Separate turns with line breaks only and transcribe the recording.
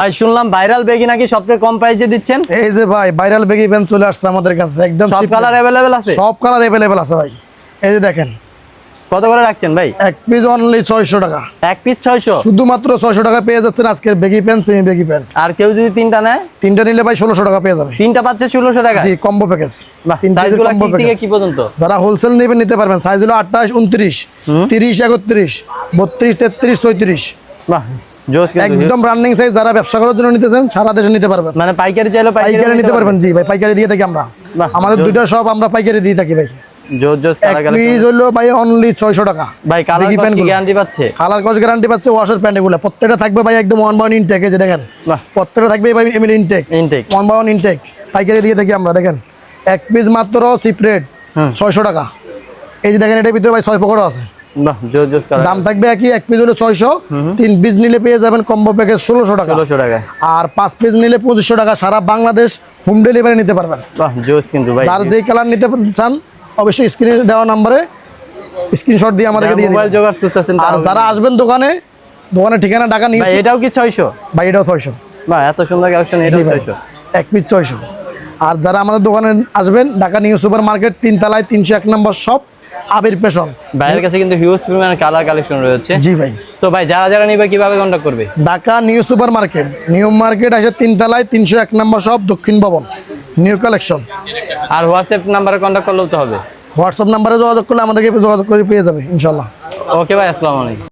ভাই শুনলাম viral baggy নাকি সবচেয়ে কম প্রাইসে দিচ্ছেন।
এই যে ভাই ভাইরাল বেগি প্যান্ট চলে আসছে আমাদের কাছে, একদম
সব কালার अवेलेबल আছে,
সব কালার अवेलेबल আছে ভাই। এই যে দেখেন
কত করে রাখছেন ভাই?
এক পিস অনলি 600 টাকা,
এক পিস 600,
শুধুমাত্র 600 টাকা পেয়ে যাচ্ছেন আজকের baggy pant, semi baggy pant.
আর কেউ যদি তিনটা নেয়,
তিনটা নিলে ভাই 1600 টাকা পেয়ে যাবে।
তিনটা পাচ্ছে 1600 টাকা।
জি, কম্বো প্যাকেজ।
বাহ,
তিন পিসের
সাইজগুলো
কম্বো
কি থেকে
প্যাকেজ।
কি পর্যন্ত?
যারা হোলসেল নেবেন নিতে পারবেন, সাইজ হলো 28, 29, 30, 31, 32, 33, 34।
বাহ জোস, কিন্তু
একদম রানিং সাইজ। যারা ব্যবসা করার জন্য নিতেছেন সারা দেশে নিতে পারবেন,
মানে পাইকারি চাইলে
পাইকারি নিতে পারবেন। জি ভাই, পাইকারি দিয়ে থাকি আমরা,
বাহ,
আমাদের দুইটা সব আমরা পাইকারি দিয়ে থাকি ভাই।
জোস জোস
এক
কালার
পিস হলো ভাই অনলি 600 টাকা।
ভাই কালার
বেগি
কি
প্যান্টগুলো।
গ্যারান্টি পাচ্ছে?
কালার কস গ্যারান্টি পাচ্ছে, ওয়াশের প্যান্ট এগুলো প্রত্যেকটা থাকবে ভাই একদম 1/1 ইনটেক। এই যে দেখেন
বাহ,
প্রত্যেকটা থাকবে ভাই এমএল ইনটেক,
ইনটেক
1/1 ইনটেক। পাইকারি দিয়ে থাকি আমরা। দেখেন এক পিস মাত্র সিপ্রেট 600 টাকা। এই যে দেখেন এটার ভিতরে ভাই 6 পকেটও আছে।
বাহ জোস জোস কালার।
দাম থাকবে একই, এক পিস হলো 600, 3 পিস নিলে পেয়ে যাবেন কম্বো প্যাকেজ 1600 টাকা।
1600 টাকা।
আর 5 পিস নিলে 2500 টাকা। সারা বাংলাদেশ হোম ডেলিভারি নিতে পারবেন।
বাহ জোস, কিন্তু ভাই
যার যেই কালার নিতে চান অবশ্যই স্ক্রিনে দেওয়া নম্বরে স্ক্রিনশট দিয়ে আমাদেরকে দিয়ে
মোবাইল
দিবেন।
জোগাড় করতেছেন,
আর যারা আসবেন দোকানের ঠিকানা ঢাকা নিউ।
ভাই এটাও কি 600?
ভাই এটাও 600।
বাহ এত সুন্দর কালেকশন, এটাও 600।
এক পিস 600। আর যারা আমাদের দোকানে আসবেন ঢাকা নিউ সুপার মার্কেট 3 তলায় 301 নম্বর শপ, আবির পেশন।
ভাইয়ের কাছে কিন্তু হিউজ পরিমাণ কালার কালেকশন রয়েছে।
জি ভাই।
তো ভাই যারা যারা নিবে কিভাবে কন্টাক্ট করবে?
Dhaka new super market, new market আসে 3 তলায় 301 নম্বর শপ, দক্ষিণ ভবন, নিউ কালেকশন।
আর হোয়াটসঅ্যাপ নাম্বারে কন্টাক্ট করলেও তো হবে।
হোয়াটসঅ্যাপ নাম্বারে যোগাযোগ করলে আমাদেরকে যোগাযোগ করে পেয়ে যাবে ইনশাল্লাহ।
ওকে ভাই, আসসালামু আলাইকুম।